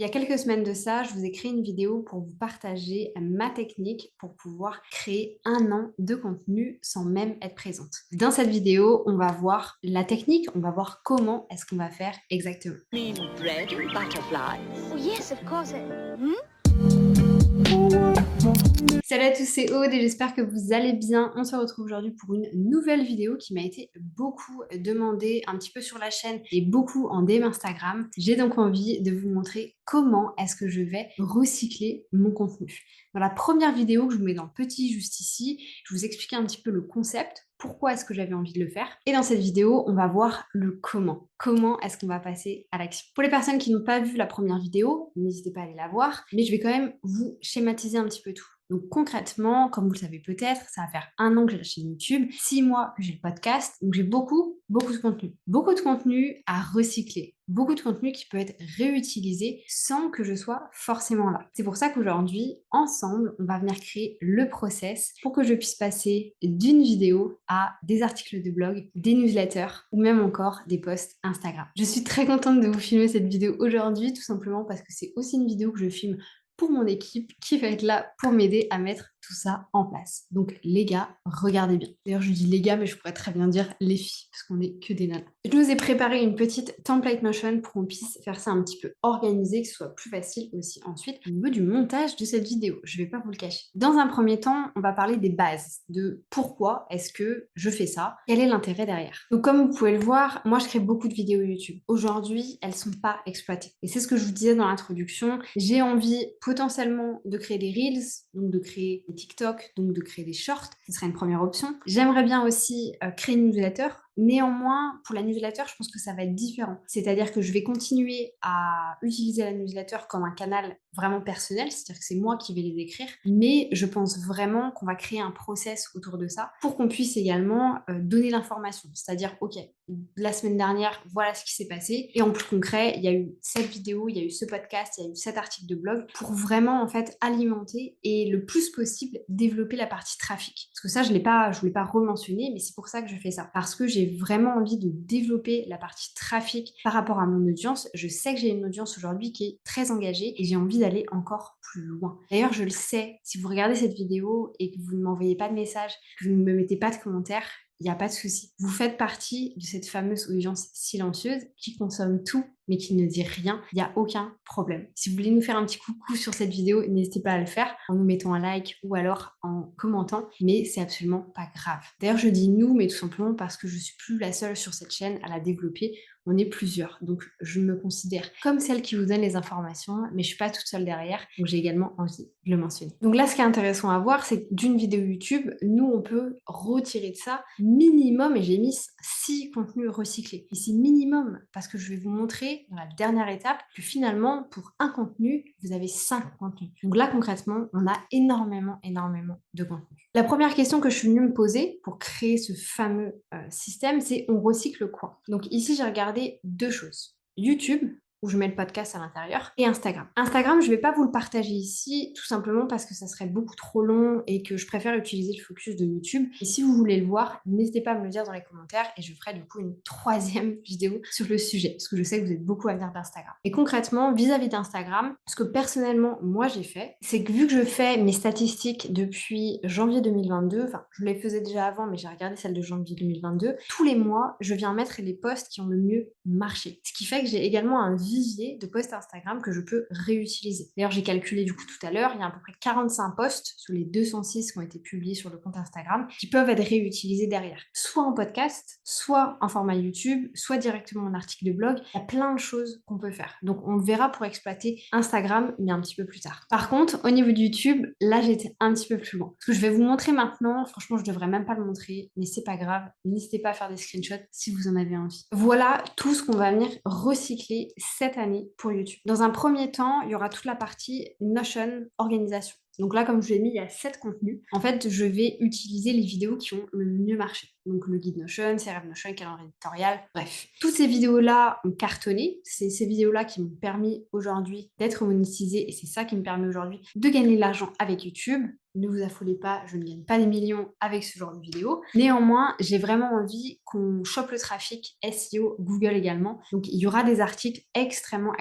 Il y a quelques semaines de ça, je vous ai créé une vidéo pour vous partager ma technique pour pouvoir créer 1 an de contenu sans même être présente. Dans cette vidéo, on va voir la technique, on va voir comment est-ce qu'on va faire exactement. Mean bread and butterflies? Oh yes, of course. Hmm? Salut à tous, c'est Aude et j'espère que vous allez bien. On se retrouve aujourd'hui pour une nouvelle vidéo qui m'a été beaucoup demandée un petit peu sur la chaîne et beaucoup en DM Instagram. J'ai donc envie de vous montrer comment est-ce que je vais recycler mon contenu. Dans la première vidéo que je vous mets dans le petit juste ici, je vous expliquais un petit peu le concept, pourquoi est-ce que j'avais envie de le faire. Et dans cette vidéo, on va voir le comment. Comment est-ce qu'on va passer à l'action. Pour les personnes qui n'ont pas vu la première vidéo, n'hésitez pas à aller la voir, mais je vais quand même vous schématiser un petit peu tout. Donc concrètement, comme vous le savez peut-être, ça va faire 1 an que j'ai la chaîne YouTube, 6 mois que j'ai le podcast, donc j'ai beaucoup de contenu. Beaucoup de contenu à recycler. Beaucoup de contenu qui peut être réutilisé sans que je sois forcément là. C'est pour ça qu'aujourd'hui, ensemble, on va venir créer le process pour que je puisse passer d'une vidéo à des articles de blog, des newsletters ou même encore des posts Instagram. Je suis très contente de vous filmer cette vidéo aujourd'hui, tout simplement parce que c'est aussi une vidéo que je filme pour mon équipe qui va être là pour m'aider à mettre tout ça en place. Donc les gars, regardez bien. D'ailleurs je dis les gars mais je pourrais très bien dire les filles parce qu'on n'est que des nanas. Je vous ai préparé une petite template Notion pour qu'on puisse faire ça un petit peu organisé, que ce soit plus facile aussi ensuite au niveau du montage de cette vidéo. Je vais pas vous le cacher. Dans un premier temps, on va parler des bases, de pourquoi est-ce que je fais ça, quel est l'intérêt derrière. Donc comme vous pouvez le voir, moi je crée beaucoup de vidéos YouTube. Aujourd'hui, elles sont pas exploitées. Et c'est ce que je vous disais dans l'introduction. J'ai envie potentiellement de créer des Reels, donc de créer des TikTok, donc de créer des shorts, ce serait une première option. J'aimerais bien aussi créer une newsletter. Néanmoins, pour la newsletter, je pense que ça va être différent. C'est-à-dire que je vais continuer à utiliser la newsletter comme un canal vraiment personnel, c'est-à-dire que c'est moi qui vais les écrire, mais je pense vraiment qu'on va créer un process autour de ça pour qu'on puisse également donner l'information. C'est-à-dire, ok, la semaine dernière, voilà ce qui s'est passé. Et en plus concret, il y a eu cette vidéo, il y a eu ce podcast, il y a eu cet article de blog pour vraiment en fait alimenter et le plus possible développer la partie trafic. Parce que ça, je voulais pas rementionner, mais c'est pour ça que je fais ça. Parce que j'ai vraiment envie de développer la partie trafic par rapport à mon audience. Je sais que j'ai une audience aujourd'hui qui est très engagée et j'ai envie d'aller encore plus loin. D'ailleurs, je le sais, si vous regardez cette vidéo et que vous ne m'envoyez pas de message, que vous ne me mettez pas de commentaires, il n'y a pas de souci. Vous faites partie de cette fameuse audience silencieuse qui consomme tout mais qui ne dit rien. Il n'y a aucun problème. Si vous voulez nous faire un petit coucou sur cette vidéo, n'hésitez pas à le faire en nous mettant un like ou alors en commentant, mais c'est absolument pas grave. D'ailleurs, je dis nous, mais tout simplement parce que je suis plus la seule sur cette chaîne à la développer. On est plusieurs, donc je me considère comme celle qui vous donne les informations, mais je suis pas toute seule derrière, donc j'ai également envie de le mentionner. Donc là, ce qui est intéressant à voir, c'est que d'une vidéo YouTube, nous, on peut retirer de ça minimum, et j'ai mis 6 contenus recyclés. Ici, minimum, parce que je vais vous montrer dans la dernière étape que finalement, pour un contenu, vous avez 5 contenus. Donc là, concrètement, on a énormément de contenu. La première question que je suis venue me poser pour créer ce fameux système, c'est on recycle quoi? Donc ici, j'ai regardé 2 choses. YouTube, où je mets le podcast à l'intérieur, et Instagram. Instagram, je ne vais pas vous le partager ici, tout simplement parce que ça serait beaucoup trop long et que je préfère utiliser le focus de YouTube. Et si vous voulez le voir, n'hésitez pas à me le dire dans les commentaires et je ferai du coup une 3e vidéo sur le sujet, parce que je sais que vous êtes beaucoup à venir d'Instagram. Et concrètement, vis-à-vis d'Instagram, ce que personnellement, moi j'ai fait, c'est que vu que je fais mes statistiques depuis janvier 2022, enfin, je les faisais déjà avant, mais j'ai regardé celles de janvier 2022, tous les mois, je viens mettre les posts qui ont le mieux marché. Ce qui fait que j'ai également un vivier de posts Instagram que je peux réutiliser. D'ailleurs, j'ai calculé du coup tout à l'heure, il y a à peu près 45 posts sur les 206 qui ont été publiés sur le compte Instagram qui peuvent être réutilisés derrière. Soit en podcast, soit en format YouTube, soit directement en article de blog. Il y a plein de choses qu'on peut faire. Donc, on le verra pour exploiter Instagram, mais un petit peu plus tard. Par contre, au niveau de YouTube, là, j'étais un petit peu plus loin. Ce que je vais vous montrer maintenant, franchement, je devrais même pas le montrer, mais c'est pas grave. N'hésitez pas à faire des screenshots si vous en avez envie. Voilà tout ce qu'on va venir recycler cette année pour YouTube. Dans un premier temps, il y aura toute la partie Notion organisation. Donc là, comme je l'ai mis, il y a 7 contenus. En fait, je vais utiliser les vidéos qui ont le mieux marché. Donc le guide Notion, CRM Notion, calendrier éditorial, bref. Toutes ces vidéos-là ont cartonné. C'est ces vidéos-là qui m'ont permis aujourd'hui d'être monétisée et c'est ça qui me permet aujourd'hui de gagner de l'argent avec YouTube. Ne vous affolez pas, je ne gagne pas des millions avec ce genre de vidéos. Néanmoins, j'ai vraiment envie qu'on chope le trafic SEO, Google également. Donc, il y aura des articles extrêmement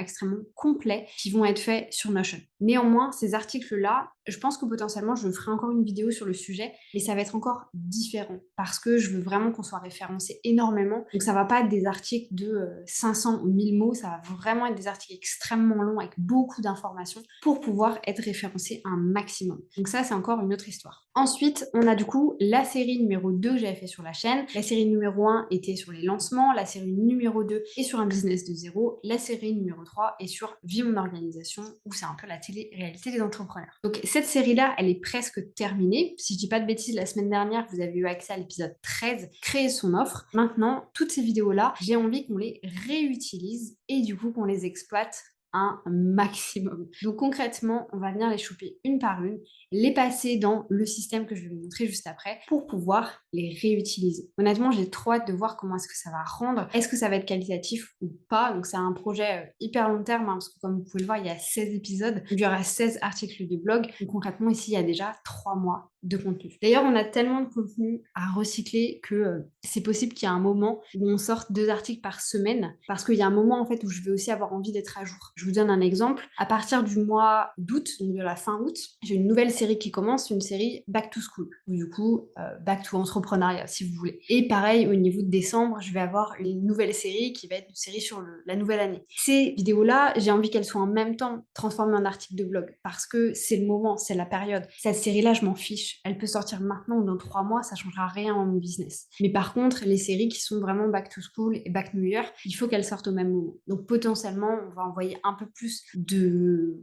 complets qui vont être faits sur Notion. Néanmoins, ces articles-là, je pense que potentiellement, je ferai encore une vidéo sur le sujet, mais ça va être encore différent parce que je veux vraiment qu'on soit référencé énormément. Donc, ça va pas être des articles de 500 ou 1000 mots, ça va vraiment être des articles extrêmement longs avec beaucoup d'informations pour pouvoir être référencé un maximum. Donc ça, c'est encore une autre histoire. Ensuite, on a du coup la série numéro 2 que j'avais fait sur la chaîne. La série numéro 1 était sur les lancements, la série numéro 2 est sur un business de zéro, la série numéro 3 est sur Vie mon organisation, où c'est un peu la télé-réalité des entrepreneurs. Donc cette série-là, elle est presque terminée. Si je dis pas de bêtises, la semaine dernière, vous avez eu accès à l'épisode 13, créer son offre. Maintenant, toutes ces vidéos-là, j'ai envie qu'on les réutilise et du coup qu'on les exploite un maximum. Donc concrètement, on va venir les choper une par une, les passer dans le système que je vais vous montrer juste après pour pouvoir les réutiliser. Honnêtement, j'ai trop hâte de voir comment est-ce que ça va rendre. Est-ce que ça va être qualitatif ou pas? Donc c'est un projet hyper long terme, hein, parce que comme vous pouvez le voir, il y a 16 épisodes, il y aura 16 articles de blog. Donc concrètement, ici, il y a déjà 3 mois de contenu. D'ailleurs, on a tellement de contenu à recycler que c'est possible qu'il y ait un moment où on sorte 2 articles par semaine, parce qu'il y a un moment en fait où je vais aussi avoir envie d'être à jour. Je vous donne un exemple. À partir du mois d'août, donc de la fin août, j'ai une nouvelle série qui commence, une série Back to School, ou du coup Back to Entrepreneuriat si vous voulez. Et pareil, au niveau de décembre, je vais avoir une nouvelle série qui va être une série sur la nouvelle année. Ces vidéos-là, j'ai envie qu'elles soient en même temps transformées en articles de blog, parce que c'est le moment, c'est la période. Cette série-là, je m'en fiche. Elle peut sortir maintenant ou dans 3 mois, ça changera rien à mon business. Mais par contre, les séries qui sont vraiment Back to School et Back New Year, il faut qu'elles sortent au même moment. Donc potentiellement, on va envoyer un peu plus de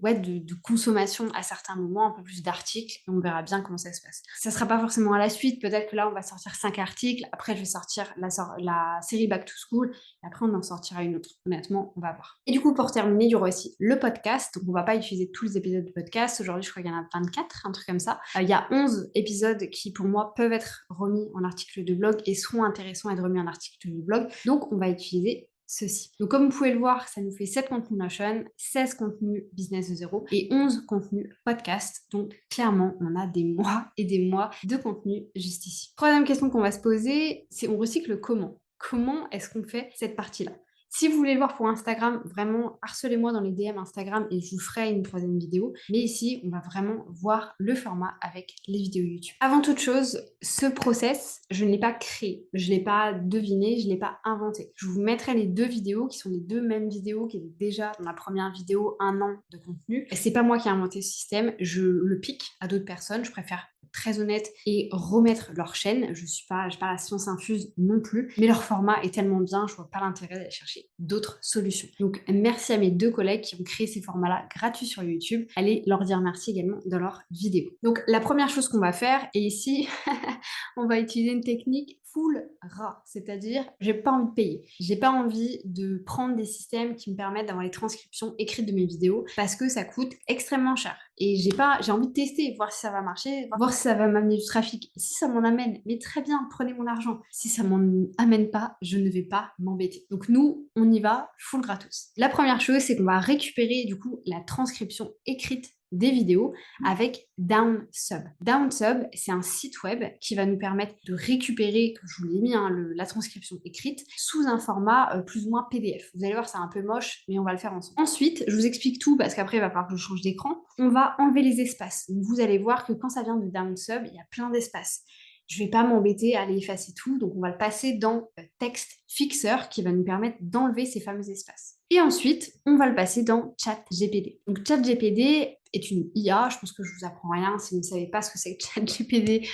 consommation à certains moments, un peu plus d'articles, et on verra bien comment ça se passe. Ça sera pas forcément à la suite, peut-être que là, on va sortir 5 articles, après je vais sortir la série Back to School, et après on en sortira une autre. Honnêtement, on va voir. Et du coup, pour terminer, il y aura aussi le podcast, donc on va pas utiliser tous les épisodes du podcast. Aujourd'hui, je crois qu'il y en a 24, un truc comme ça. Il y a 11 épisodes qui, pour moi, peuvent être remis en article de blog et seront intéressants à être remis en article de blog. Donc, on va utiliser ceci. Donc, comme vous pouvez le voir, ça nous fait 7 contenus Notion, 16 contenus business de zéro et 11 contenus podcast. Donc, clairement, on a des mois et des mois de contenu juste ici. Troisième question qu'on va se poser, c'est on recycle comment? Comment est-ce qu'on fait cette partie-là? Si vous voulez le voir pour Instagram, vraiment, harcelez-moi dans les DM Instagram et je vous ferai une troisième vidéo. Mais ici, on va vraiment voir le format avec les vidéos YouTube. Avant toute chose, ce process, je ne l'ai pas créé, je ne l'ai pas deviné, je ne l'ai pas inventé. Je vous mettrai les 2 vidéos qui sont les 2 mêmes vidéos qui étaient déjà dans la première vidéo 1 an de contenu. Et c'est pas moi qui ai inventé ce système, je le pique à d'autres personnes, je préfère très honnête et remettre leur chaîne. Je n'ai pas la science infuse non plus, mais leur format est tellement bien, je vois pas l'intérêt d'aller chercher d'autres solutions. Donc merci à mes 2 collègues qui ont créé ces formats-là gratuits sur YouTube. Allez leur dire merci également dans leurs vidéos. Donc la première chose qu'on va faire, et ici on va utiliser une technique full rat, c'est-à-dire j'ai pas envie de payer. J'ai pas envie de prendre des systèmes qui me permettent d'avoir les transcriptions écrites de mes vidéos parce que ça coûte extrêmement cher. Et j'ai envie de tester, voir si ça va marcher, voir si ça va m'amener du trafic. Si ça m'en amène, mais très bien, prenez mon argent. Si ça m'en amène pas, je ne vais pas m'embêter. Donc nous, on y va full gratos. La première chose, c'est qu'on va récupérer du coup la transcription écrite des vidéos avec DownSub. DownSub, c'est un site web qui va nous permettre de récupérer, comme je vous l'ai mis, la transcription écrite sous un format plus ou moins PDF. Vous allez voir, c'est un peu moche, mais on va le faire ensemble. Ensuite, je vous explique tout parce qu'après, il va falloir que je change d'écran. On va enlever les espaces. Donc, vous allez voir que quand ça vient de DownSub, il y a plein d'espaces. Je ne vais pas m'embêter à aller effacer tout, donc on va le passer dans Text Fixer qui va nous permettre d'enlever ces fameux espaces. Et ensuite, on va le passer dans ChatGPT. Donc ChatGPT est une IA, je pense que je vous apprends rien si vous ne savez pas ce que c'est que ChatGPT.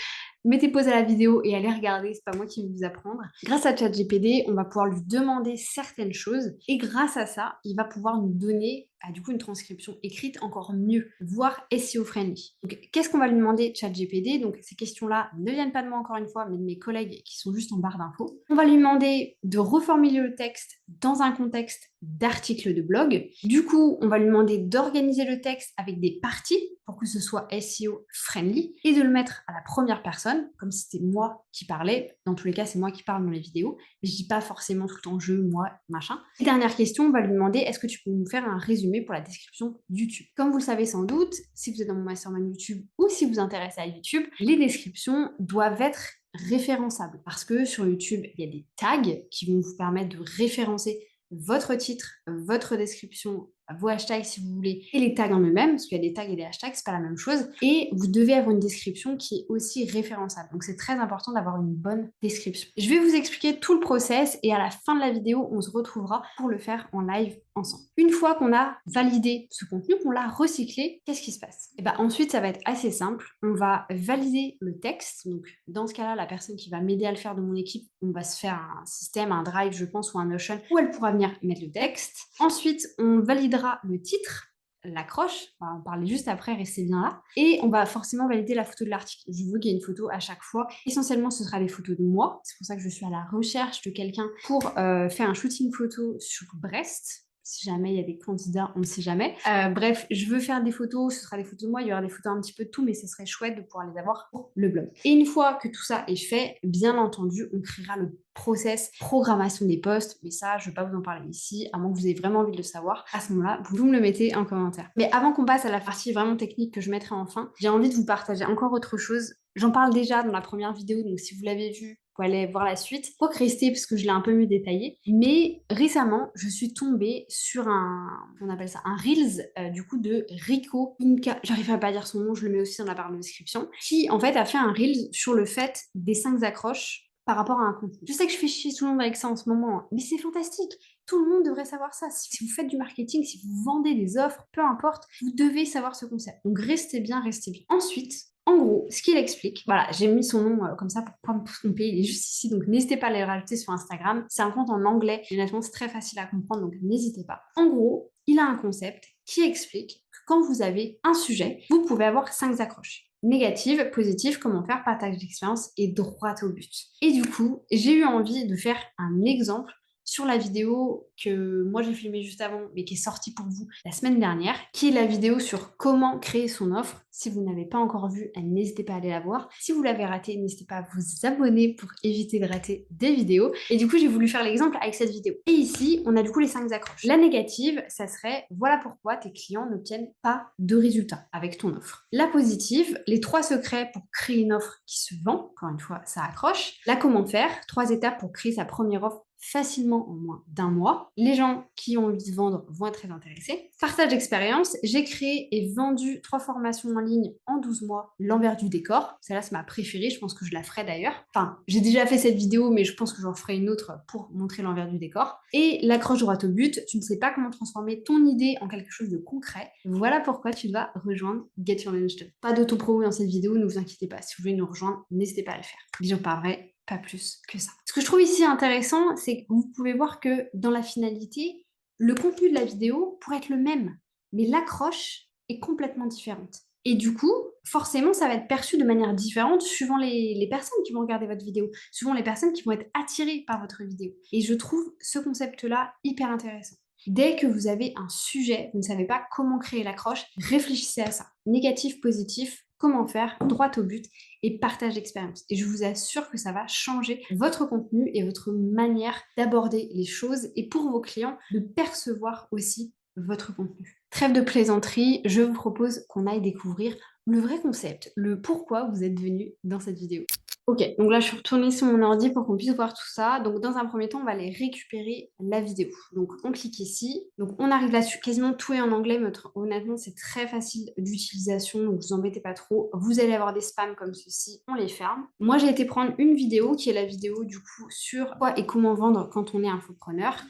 Mettez pause à la vidéo et allez regarder, c'est pas moi qui vais vous apprendre. Grâce à ChatGPT, on va pouvoir lui demander certaines choses et grâce à ça, il va pouvoir nous donner du coup une transcription écrite encore mieux, voire SEO friendly. Donc qu'est-ce qu'on va lui demander ChatGPT? Donc ces questions-là ne viennent pas de moi encore une fois, mais de mes collègues qui sont juste en barre d'infos. On va lui demander de reformuler le texte dans un contexte d'article de blog. Du coup, on va lui demander d'organiser le texte avec des parties pour que ce soit SEO friendly et de le mettre à la première personne, comme si c'était moi qui parlais. Dans tous les cas, c'est moi qui parle dans les vidéos. Je dis pas forcément tout en jeu, moi, machin. Et dernière question, on va lui demander, est-ce que tu peux nous faire un résumé pour la description YouTube? Comme vous le savez sans doute, si vous êtes dans mon mastermind YouTube ou si vous vous intéressez à YouTube, les descriptions doivent être référençables parce que sur YouTube, il y a des tags qui vont vous permettre de référencer votre titre, votre description, vos hashtags si vous voulez, et les tags en eux-mêmes, parce qu'il y a des tags et des hashtags, c'est pas la même chose. Et vous devez avoir une description qui est aussi référençable. Donc c'est très important d'avoir une bonne description. Je vais vous expliquer tout le process et à la fin de la vidéo, on se retrouvera pour le faire en live ensemble. Une fois qu'on a validé ce contenu, qu'on l'a recyclé, qu'est-ce qui se passe? Et ben ensuite, ça va être assez simple. On va valider le texte. Donc dans ce cas-là, la personne qui va m'aider à le faire de mon équipe, on va se faire un système, un Drive, je pense, ou un Notion, où elle pourra venir mettre le texte. Ensuite, on validera le titre, l'accroche, on va en parler juste après, restez bien là, et on va forcément valider la photo de l'article. Je veux qu'il y ait une photo à chaque fois. Essentiellement, ce sera des photos de moi, c'est pour ça que je suis à la recherche de quelqu'un pour faire un shooting photo sur Brest. Si jamais il y a des candidats, on ne sait jamais. Bref, je veux faire des photos, ce sera des photos de moi, il y aura des photos un petit peu de tout, mais ce serait chouette de pouvoir les avoir pour le blog. Et une fois que tout ça est fait, bien entendu, on créera le process programmation des posts, mais ça, je ne vais pas vous en parler ici, à moins que vous ayez vraiment envie de le savoir. À ce moment-là, vous me le mettez en commentaire. Mais avant qu'on passe à la partie vraiment technique que je mettrai en fin, j'ai envie de vous partager encore autre chose. J'en parle déjà dans la première vidéo, donc si vous l'avez vu, vous allez voir la suite. Faut que rester parce que je l'ai un peu mieux détaillé. Mais récemment, je suis tombée sur on appelle ça un Reels, du coup de Rico Inca. J'arriverai pas à dire son nom, je le mets aussi dans la barre de description. Qui en fait a fait un Reels sur le fait des 5 accroches par rapport à un contenu. Je sais que je fais chier tout le monde avec ça en ce moment, mais c'est fantastique. Tout le monde devrait savoir ça. Si vous faites du marketing, si vous vendez des offres, peu importe, vous devez savoir ce concept. Donc restez bien, restez bien. Ensuite, en gros, ce qu'il explique, voilà, j'ai mis son nom comme ça pour pas me tromper, il est juste ici, donc n'hésitez pas à le rajouter sur Instagram. C'est un compte en anglais, honnêtement c'est très facile à comprendre, donc n'hésitez pas. En gros, il a un concept qui explique que quand vous avez un sujet, vous pouvez avoir 5 accroches. Négative, positive, comment faire, partage d'expérience et droit au but. Et du coup, j'ai eu envie de faire un exemple sur la vidéo que moi j'ai filmée juste avant, mais qui est sortie pour vous la semaine dernière, qui est la vidéo sur comment créer son offre. Si vous n'avez pas encore vu, n'hésitez pas à aller la voir. Si vous l'avez ratée, n'hésitez pas à vous abonner pour éviter de rater des vidéos. Et du coup, j'ai voulu faire l'exemple avec cette vidéo. Et ici, on a du coup les 5 accroches. La négative, ça serait voilà pourquoi tes clients n'obtiennent pas de résultats avec ton offre. La positive, les 3 secrets pour créer une offre qui se vend. Encore une fois, ça accroche. La comment faire, 3 étapes pour créer sa première offre facilement en moins d'1 mois. Les gens qui ont envie de vendre vont être très intéressés. Partage d'expérience, j'ai créé et vendu 3 formations en ligne en 12 mois, l'envers du décor. Celle-là, c'est ma préférée, je pense que je la ferai d'ailleurs. Enfin, j'ai déjà fait cette vidéo, mais je pense que j'en ferai une autre pour montrer l'envers du décor. Et l'accroche droit au but, tu ne sais pas comment transformer ton idée en quelque chose de concret. Voilà pourquoi tu dois rejoindre Get Your Launch Done. Pas d'auto-promo dans cette vidéo, ne vous inquiétez pas. Si vous voulez nous rejoindre, n'hésitez pas à le faire. Bisous par vrai. Pas plus que ça. Ce que je trouve ici intéressant, c'est que vous pouvez voir que dans la finalité, le contenu de la vidéo pourrait être le même, mais l'accroche est complètement différente. Et du coup, forcément, ça va être perçu de manière différente suivant les personnes qui vont regarder votre vidéo, suivant les personnes qui vont être attirées par votre vidéo. Et je trouve ce concept-là hyper intéressant. Dès que vous avez un sujet, vous ne savez pas comment créer l'accroche, réfléchissez à ça. Négatif, positif, comment faire, droit au but et partage d'expérience. Et je vous assure que ça va changer votre contenu et votre manière d'aborder les choses et pour vos clients de percevoir aussi votre contenu. Trêve de plaisanterie, je vous propose qu'on aille découvrir le vrai concept, le pourquoi vous êtes venu dans cette vidéo. Ok, donc là je suis retournée sur mon ordi pour qu'on puisse voir tout ça. Donc dans un premier temps, on va aller récupérer la vidéo. Donc on clique ici. Donc on arrive là-dessus. Quasiment tout est en anglais, mais honnêtement c'est très facile d'utilisation, donc vous embêtez pas trop. Vous allez avoir des spams comme ceci, on les ferme. Moi j'ai été prendre une vidéo qui est la vidéo du coup sur quoi et comment vendre quand on est infopreneur.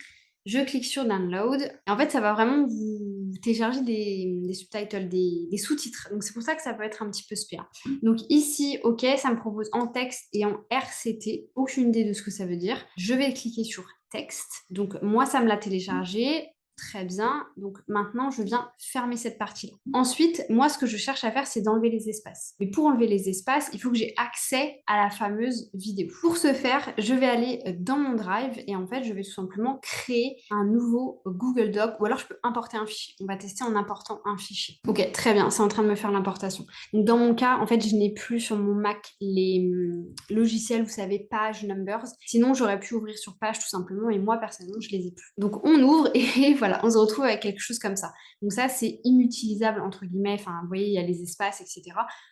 Je clique sur Download. Et en fait, ça va vraiment vous télécharger des subtitles, des sous-titres. Donc, c'est pour ça que ça peut être un petit peu spécial. Donc, ici, OK, ça me propose en texte et en RCT. Aucune idée de ce que ça veut dire. Je vais cliquer sur texte. Donc, moi, ça me l'a téléchargé. Très bien. Donc maintenant, je viens fermer cette partie-là. Ensuite, moi, ce que je cherche à faire, c'est d'enlever les espaces. Mais pour enlever les espaces, il faut que j'ai accès à la fameuse vidéo. Pour ce faire, je vais aller dans mon Drive et en fait, je vais tout simplement créer un nouveau Google Doc ou alors je peux importer un fichier. On va tester en important un fichier. Ok, très bien, c'est en train de me faire l'importation. Donc dans mon cas, en fait, je n'ai plus sur mon Mac les logiciels, vous savez, Page, Numbers. Sinon, j'aurais pu ouvrir sur Page tout simplement et moi, personnellement, je les ai plus. Donc on ouvre et voilà, on se retrouve avec quelque chose comme ça. Donc ça, c'est inutilisable, entre guillemets. Enfin, vous voyez, il y a les espaces, etc.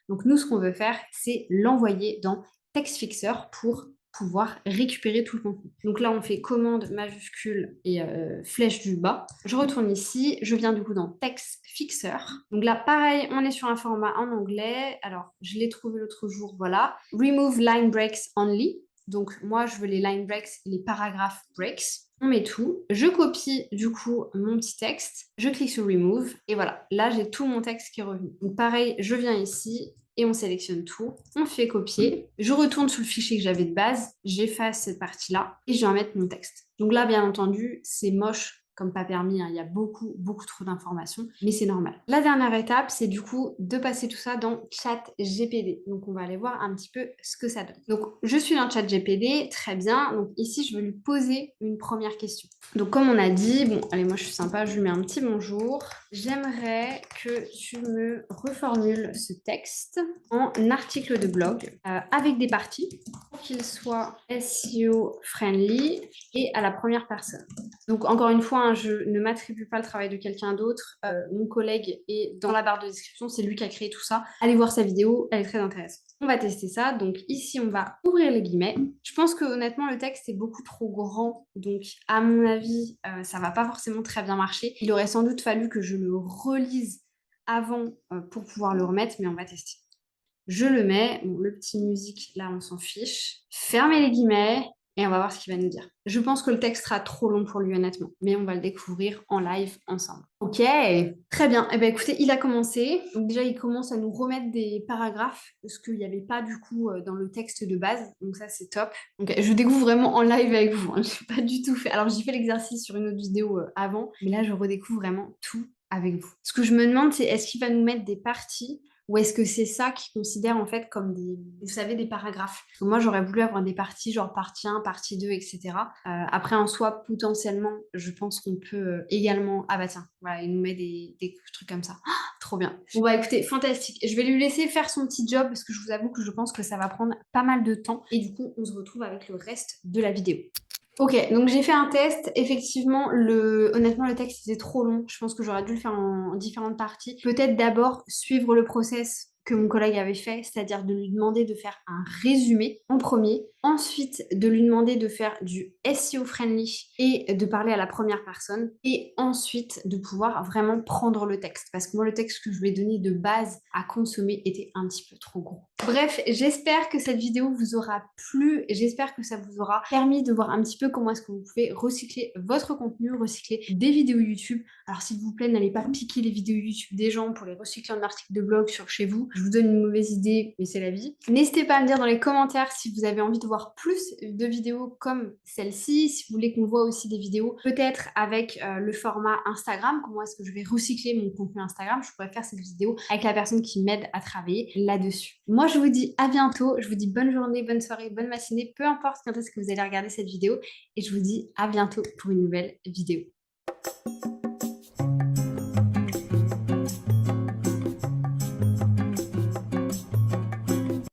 Donc nous, ce qu'on veut faire, c'est l'envoyer dans TextFixer pour pouvoir récupérer tout le contenu. Donc là, on fait commande majuscule et flèche du bas. Je retourne ici, je viens du coup dans TextFixer. Donc là, pareil, on est sur un format en anglais. Alors, je l'ai trouvé l'autre jour, voilà. Remove line breaks only. Donc moi, je veux les line breaks, les paragraphes breaks. On met tout. Je copie du coup mon petit texte. Je clique sur Remove. Et voilà, là, j'ai tout mon texte qui est revenu. Donc pareil, je viens ici et on sélectionne tout. On fait copier. Je retourne sur le fichier que j'avais de base. J'efface cette partie-là et je viens mettre mon texte. Donc là, bien entendu, c'est moche comme pas permis, hein. Il y a beaucoup trop d'informations, mais c'est normal. La dernière étape, c'est du coup de passer tout ça dans ChatGPT. Donc on va aller voir un petit peu ce que ça donne. Donc je suis dans ChatGPT, très bien. Donc ici, je vais lui poser une première question. Donc comme on a dit, bon, allez, moi je suis sympa, je lui mets un petit bonjour. J'aimerais que tu me reformules ce texte en article de blog avec des parties pour qu'il soit SEO friendly et à la première personne. Donc encore une fois, hein, je ne m'attribue pas le travail de quelqu'un d'autre. Mon collègue est dans la barre de description, c'est lui qui a créé tout ça. Allez voir sa vidéo, elle est très intéressante. On va tester ça. Donc ici, on va ouvrir les guillemets. Je pense que honnêtement, le texte est beaucoup trop grand. Donc à mon avis, ça va pas forcément très bien marcher. Il aurait sans doute fallu que je le relise avant pour pouvoir le remettre, mais on va tester. Je le mets. Bon, le petit musique, là, on s'en fiche. Fermez les guillemets. Et on va voir ce qu'il va nous dire. Je pense que le texte sera trop long pour lui, honnêtement. Mais on va le découvrir en live ensemble. Ok, très bien. Eh bien, écoutez, il a commencé. Donc déjà, il commence à nous remettre des paragraphes, ce qu'il n'y avait pas du coup dans le texte de base. Donc ça, c'est top. Donc je découvre vraiment en live avec vous, hein. Je n'ai pas du tout fait. Alors, j'ai fait l'exercice sur une autre vidéo avant. Mais là, je redécouvre vraiment tout avec vous. Ce que je me demande, c'est est-ce qu'il va nous mettre des parties ou est-ce que c'est ça qu'ils considèrent en fait comme vous savez, des paragraphes. Parce que moi, j'aurais voulu avoir des parties, genre partie 1, partie 2, etc. Après, en soi, potentiellement, je pense qu'on peut également... Ah bah tiens, voilà, il nous met des trucs comme ça. Ah, trop bien. Bon bah écoutez, fantastique. Je vais lui laisser faire son petit job parce que je vous avoue que je pense que ça va prendre pas mal de temps. Et du coup, on se retrouve avec le reste de la vidéo. Ok, donc j'ai fait un test. Effectivement, honnêtement, le texte était trop long. Je pense que j'aurais dû le faire en différentes parties. Peut-être d'abord suivre le process que mon collègue avait fait, c'est-à-dire de lui demander de faire un résumé en premier, ensuite de lui demander de faire du SEO friendly et de parler à la première personne, et ensuite de pouvoir vraiment prendre le texte, parce que moi le texte que je lui ai donné de base à consommer était un petit peu trop gros. Bref, j'espère que cette vidéo vous aura plu, j'espère que ça vous aura permis de voir un petit peu comment est-ce que vous pouvez recycler votre contenu, recycler des vidéos YouTube. Alors s'il vous plaît, n'allez pas piquer les vidéos YouTube des gens pour les recycler en article de blog sur chez vous. Je vous donne une mauvaise idée, mais c'est la vie. N'hésitez pas à me dire dans les commentaires si vous avez envie de voir plus de vidéos comme celle-ci, si vous voulez qu'on voit aussi des vidéos peut-être avec le format Instagram, comment est-ce que je vais recycler mon contenu Instagram. Je pourrais faire cette vidéo avec la personne qui m'aide à travailler là-dessus. Moi, je vous dis à bientôt, je vous dis bonne journée, bonne soirée, bonne matinée, peu importe quand est-ce que vous allez regarder cette vidéo, et je vous dis à bientôt pour une nouvelle vidéo.